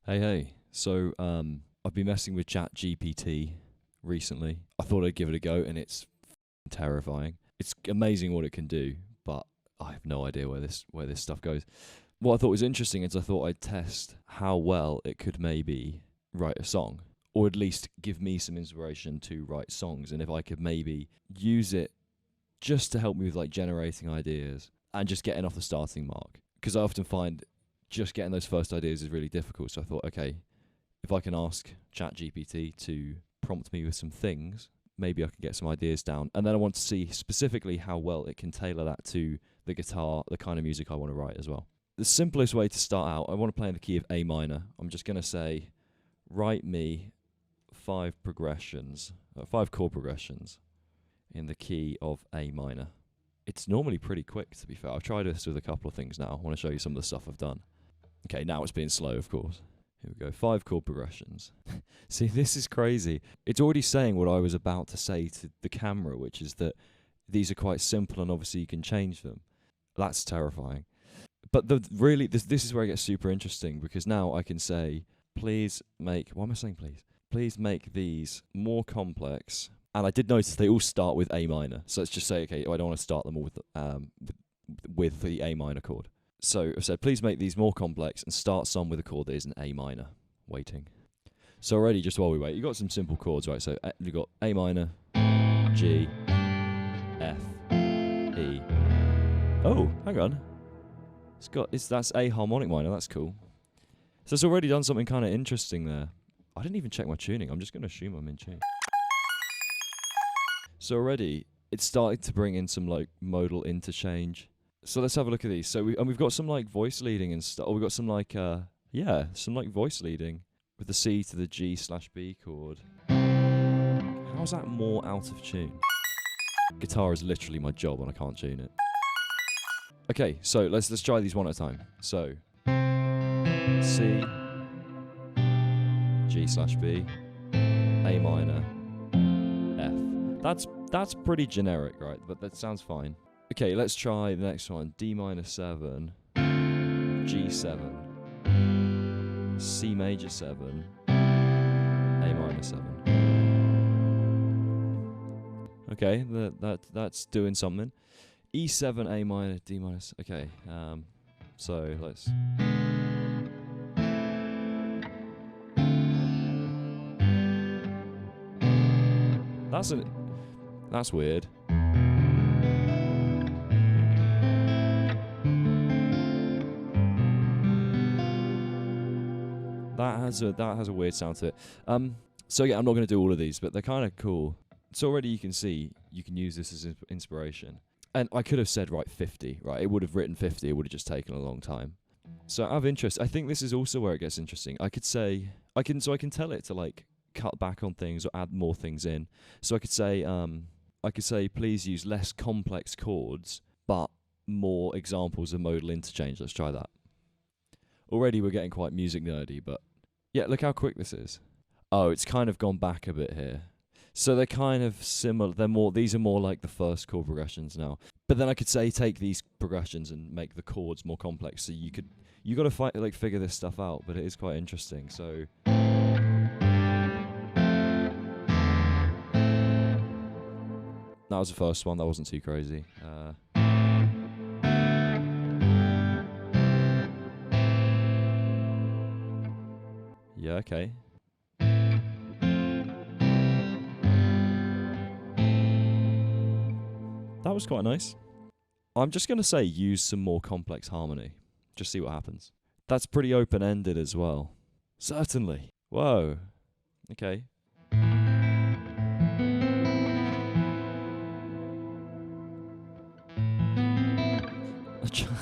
Hey. So, I've been messing with Chat GPT recently. I thought I'd give it a go, and it's terrifying. It's amazing what it can do, but I have no idea where this stuff goes. What I thought was interesting is I thought I'd test how well it could maybe write a song, or at least give me some inspiration to write songs, and if I could maybe use it just to help me with like generating ideas and just getting off the starting mark. Because I often find just getting those first ideas is really difficult. So I thought, okay, if I can ask ChatGPT to prompt me with some things, maybe I can get some ideas down. And then I want to see specifically how well it can tailor that to the guitar, the kind of music I want to write as well. The simplest way to start out, I want to play in the key of A minor. I'm just going to say, write me 5 chord progressions in the key of A minor. It's normally pretty quick, to be fair. I've tried this with a couple of things now. I want to show you some of the stuff I've done. Okay, now it's being slow, of course. Here we go, 5 chord progressions. See, this is crazy. It's already saying what I was about to say to the camera, which is that these are quite simple and obviously you can change them. That's terrifying. But this is where it gets super interesting, because now I can say, please make, what am I saying please? Please make these more complex. And I did notice they all start with A minor. So let's just say, okay, I don't want to start them all with the A minor chord. So I said, please make these more complex and start some with a chord that is an A minor. Waiting. So already, just while we wait, you've got some simple chords, right? So you've got A minor, G, F, E. Oh, hang on. That's A harmonic minor, that's cool. So it's already done something kind of interesting there. I didn't even check my tuning. I'm just going to assume I'm in tune. So already, it's started to bring in some like modal interchange. So let's have a look at these. So we've got some like voice leading and stuff. We've got some like some like voice leading with the C to the G/B chord. How's that more out of tune? Guitar is literally my job and I can't tune it. Okay, so let's try these one at a time. So C, G/B, A minor, F. That's pretty generic, right? But that sounds fine. Okay, let's try the next one. D minor 7, G7, C major 7, A minor 7. Okay, that's doing something. E7, A minor, D minor. Okay, so let's. That's weird. That has a weird sound to it. So yeah, I'm not going to do all of these, but they're kind of cool. So already you can see you can use this as inspiration. And I could have said write 50, right? It would have written 50. It would have just taken a long time. So out of interest, I think this is also where it gets interesting. I could say I can tell it to like cut back on things or add more things in. So I could say please use less complex chords, but more examples of modal interchange. Let's try that. Already we're getting quite music nerdy, but yeah, look how quick this is. Oh, it's kind of gone back a bit here. So they're kind of similar. These are more like the first chord progressions now. But then I could say take these progressions and make the chords more complex. So you got to figure this stuff out, but it is quite interesting. So that was the first one. That wasn't too crazy. Yeah, okay. That was quite nice. I'm just going to say use some more complex harmony. Just see what happens. That's pretty open-ended as well. Certainly. Whoa. Okay.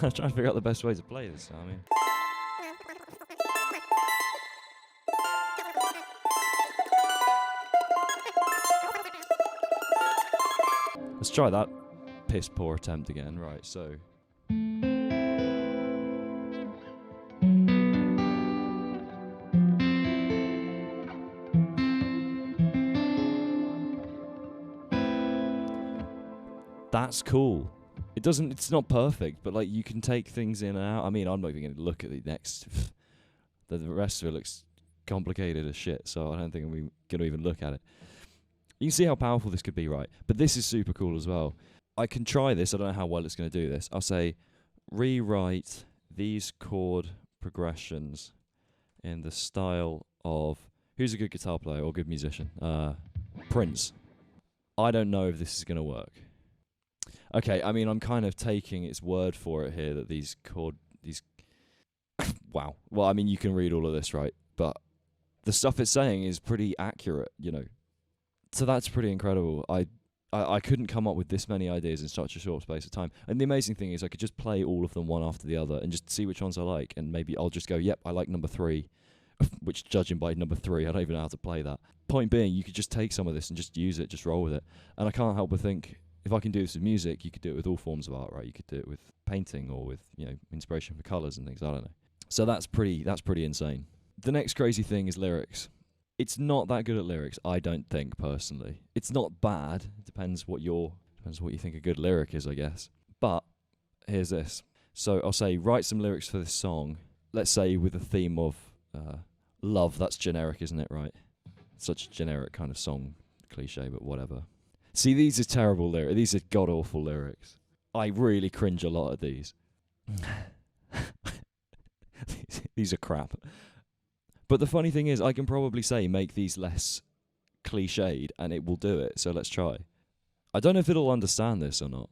I'm trying to figure out the best way to play this. I mean. Let's try that piss poor attempt again. Right, so. That's cool. It's not perfect, but like you can take things in and out. I mean, I'm not even going to look at the The rest of it looks complicated as shit, so I don't think I'm going to even look at it. You can see how powerful this could be, right? But this is super cool as well. I can try this. I don't know how well it's going to do this. I'll say, rewrite these chord progressions in the style of... Who's a good guitar player or good musician? Prince. I don't know if this is going to work. Okay, I mean, I'm kind of taking its word for it here that these wow. Well, I mean, you can read all of this, right? But the stuff it's saying is pretty accurate, you know. So that's pretty incredible. I couldn't come up with this many ideas in such a short space of time. And the amazing thing is I could just play all of them one after the other and just see which ones I like. And maybe I'll just go, yep, I like number 3, which judging by number 3, I don't even know how to play that. Point being, you could just take some of this and just use it, just roll with it. And I can't help but think, if I can do this with music, you could do it with all forms of art, right? You could do it with painting or with, you know, inspiration for colours and things, I don't know. So that's pretty insane. The next crazy thing is lyrics. It's not that good at lyrics, I don't think, personally. It's not bad. It depends what you think a good lyric is, I guess. But here's this. So I'll say, write some lyrics for this song. Let's say with a theme of love. That's generic, isn't it, right? Such a generic kind of song cliche, but whatever. See, these are terrible lyrics. These are god-awful lyrics. I really cringe a lot at these. These are crap. But the funny thing is, I can probably say, make these less cliched, and it will do it, so let's try. I don't know if it'll understand this or not.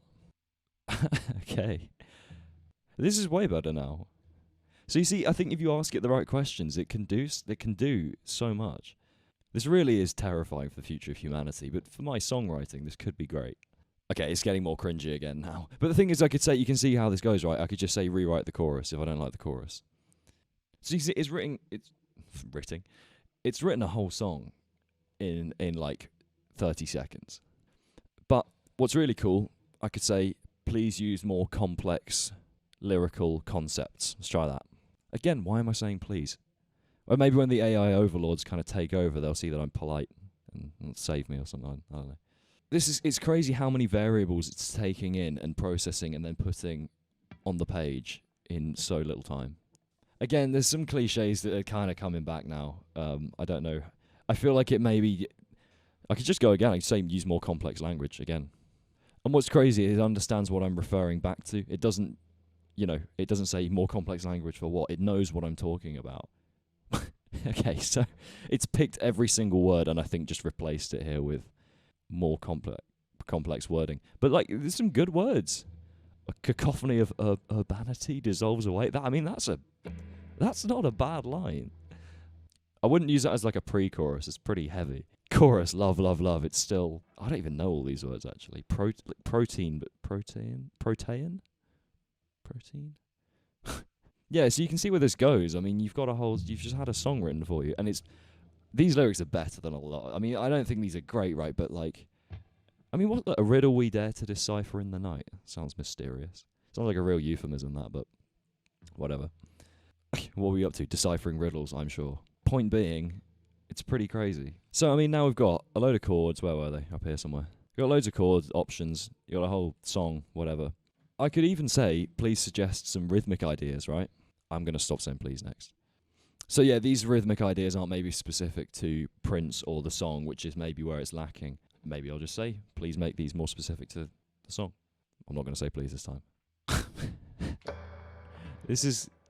Okay. This is way better now. So you see, I think if you ask it the right questions, it can do so much. This really is terrifying for the future of humanity, but for my songwriting, this could be great. Okay, it's getting more cringy again now. But the thing is, I could say, you can see how this goes, right? I could just say, rewrite the chorus if I don't like the chorus. So you see, it's written a whole song in like 30 seconds. But what's really cool, I could say, please use more complex lyrical concepts. Let's try that. Again, why am I saying please? Or maybe when the AI overlords kind of take over, they'll see that I'm polite and save me or something. I don't know. It's crazy how many variables it's taking in and processing and then putting on the page in so little time. Again, there's some cliches that are kind of coming back now. I don't know. I feel like it maybe... I could just go again. I could say use more complex language again. And what's crazy is it understands what I'm referring back to. It doesn't, it doesn't say more complex language for what. It knows what I'm talking about. Okay, so it's picked every single word and I think just replaced it here with more complex wording. But like, there's some good words. A cacophony of urbanity dissolves away. That's not a bad line. I wouldn't use that as like a pre-chorus. It's pretty heavy. Chorus, love, love, love. It's still... I don't even know all these words, actually. Protein. Yeah, so you can see where this goes. I mean, you've just had a song written for you, and these lyrics are better than a lot. I mean, I don't think these are great, right? But like, I mean, a riddle we dare to decipher in the night. Sounds mysterious. Sounds like a real euphemism, that, but whatever. What are we up to? Deciphering riddles, I'm sure. Point being, it's pretty crazy. So, I mean, now we've got a load of chords. Where were they? Up here somewhere. We've got loads of chords, options. You got a whole song, whatever. I could even say, please suggest some rhythmic ideas, right? I'm going to stop saying please next. So yeah, these rhythmic ideas aren't maybe specific to Prince or the song, which is maybe where it's lacking. Maybe I'll just say, please make these more specific to the song. I'm not going to say please this time.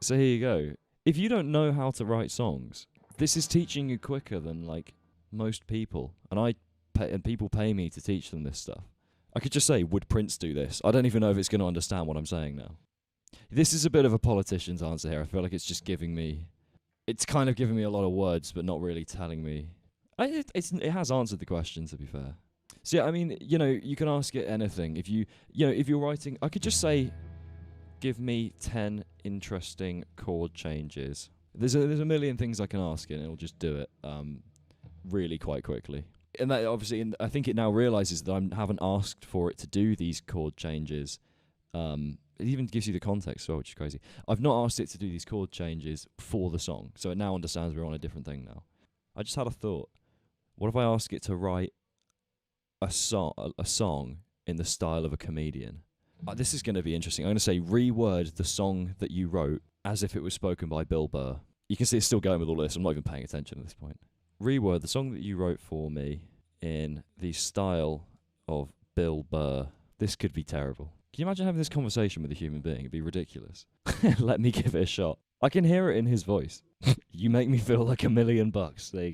So here you go. If you don't know how to write songs, this is teaching you quicker than like most people. And people pay me to teach them this stuff. I could just say, would Prince do this? I don't even know if it's going to understand what I'm saying now. This is a bit of a politician's answer here. I feel like it's kind of giving me a lot of words, but not really telling me. It has answered the question, to be fair. So yeah, I mean, you can ask it anything. If you're writing, I could just say, give me 10 interesting chord changes. There's a million things I can ask it, and it'll just do it really quite quickly. And that obviously, I think it now realizes that I haven't asked for it to do these chord changes. It even gives you the context as well, which is crazy. I've not asked it to do these chord changes for the song, so it now understands we're on a different thing now. I just had a thought. What if I ask it to write a song in the style of a comedian? This is going to be interesting. I'm going to say, reword the song that you wrote as if it was spoken by Bill Burr. You can see it's still going with all this. I'm not even paying attention at this point. Reword, the song that you wrote for me in the style of Bill Burr. This could be terrible. Can you imagine having this conversation with a human being? It'd be ridiculous. Let me give it a shot. I can hear it in his voice. You make me feel like $1,000,000. There you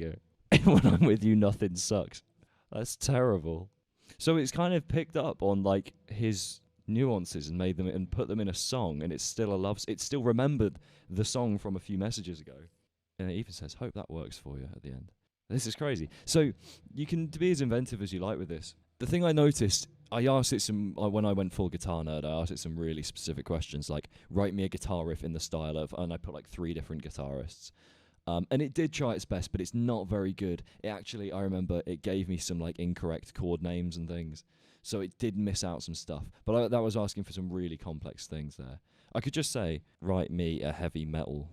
go. When I'm with you, nothing sucks. That's terrible. So it's kind of picked up on like his nuances and made them and put them in a song, and it's still it's still remembered the song from a few messages ago. And it even says, hope that works for you at the end. This is crazy. So you can be as inventive as you like with this. The thing I noticed, I asked it when I went full guitar nerd, I asked it some really specific questions, like write me a guitar riff in the style of, and I put like 3 different guitarists. And it did try its best, but it's not very good. It actually, I remember, it gave me some like incorrect chord names and things. So it did miss out some stuff. But that was asking for some really complex things there. I could just say, write me a heavy metal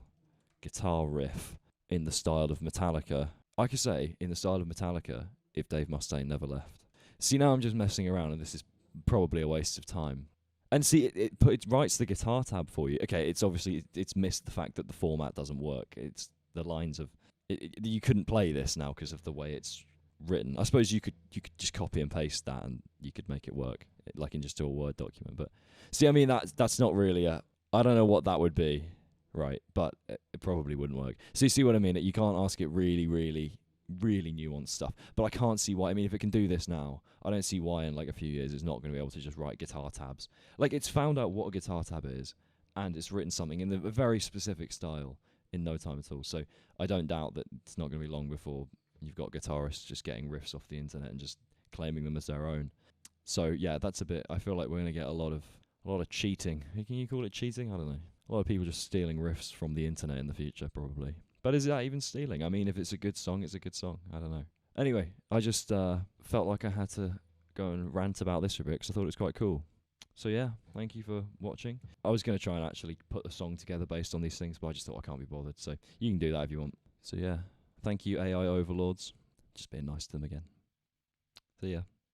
guitar riff in the style of Metallica. I could say, in the style of Metallica, if Dave Mustaine never left. See, now I'm just messing around, and this is probably a waste of time. And see, it writes the guitar tab for you. Okay, it's obviously, it's missed the fact that the format doesn't work. It's the lines of... you couldn't play this now because of the way it's written. I suppose you could just copy and paste that, and you could make it work, like in just a Word document. But see, I mean, that's not really a... I don't know what that would be, right? But it probably wouldn't work. So you see what I mean? You can't ask it really, really, really nuanced stuff. But I can't see why. I mean, if it can do this now, I don't see why in like a few years it's not going to be able to just write guitar tabs. Like, it's found out what a guitar tab is, and it's written something in a very specific style in no time at all. So I don't doubt that it's not going to be long before you've got guitarists just getting riffs off the internet and just claiming them as their own. So yeah, that's a bit... I feel like we're going to get a lot of cheating. Can you call it cheating? I don't know. A lot of people just stealing riffs from the internet in the future, probably. But is that even stealing? I mean, if it's a good song, it's a good song. I don't know. Anyway, I just felt like I had to go and rant about this a bit because I thought it was quite cool. So yeah, thank you for watching. I was going to try and actually put the song together based on these things, but I just thought I can't be bothered. So you can do that if you want. So yeah, thank you AI overlords. Just being nice to them again. So yeah.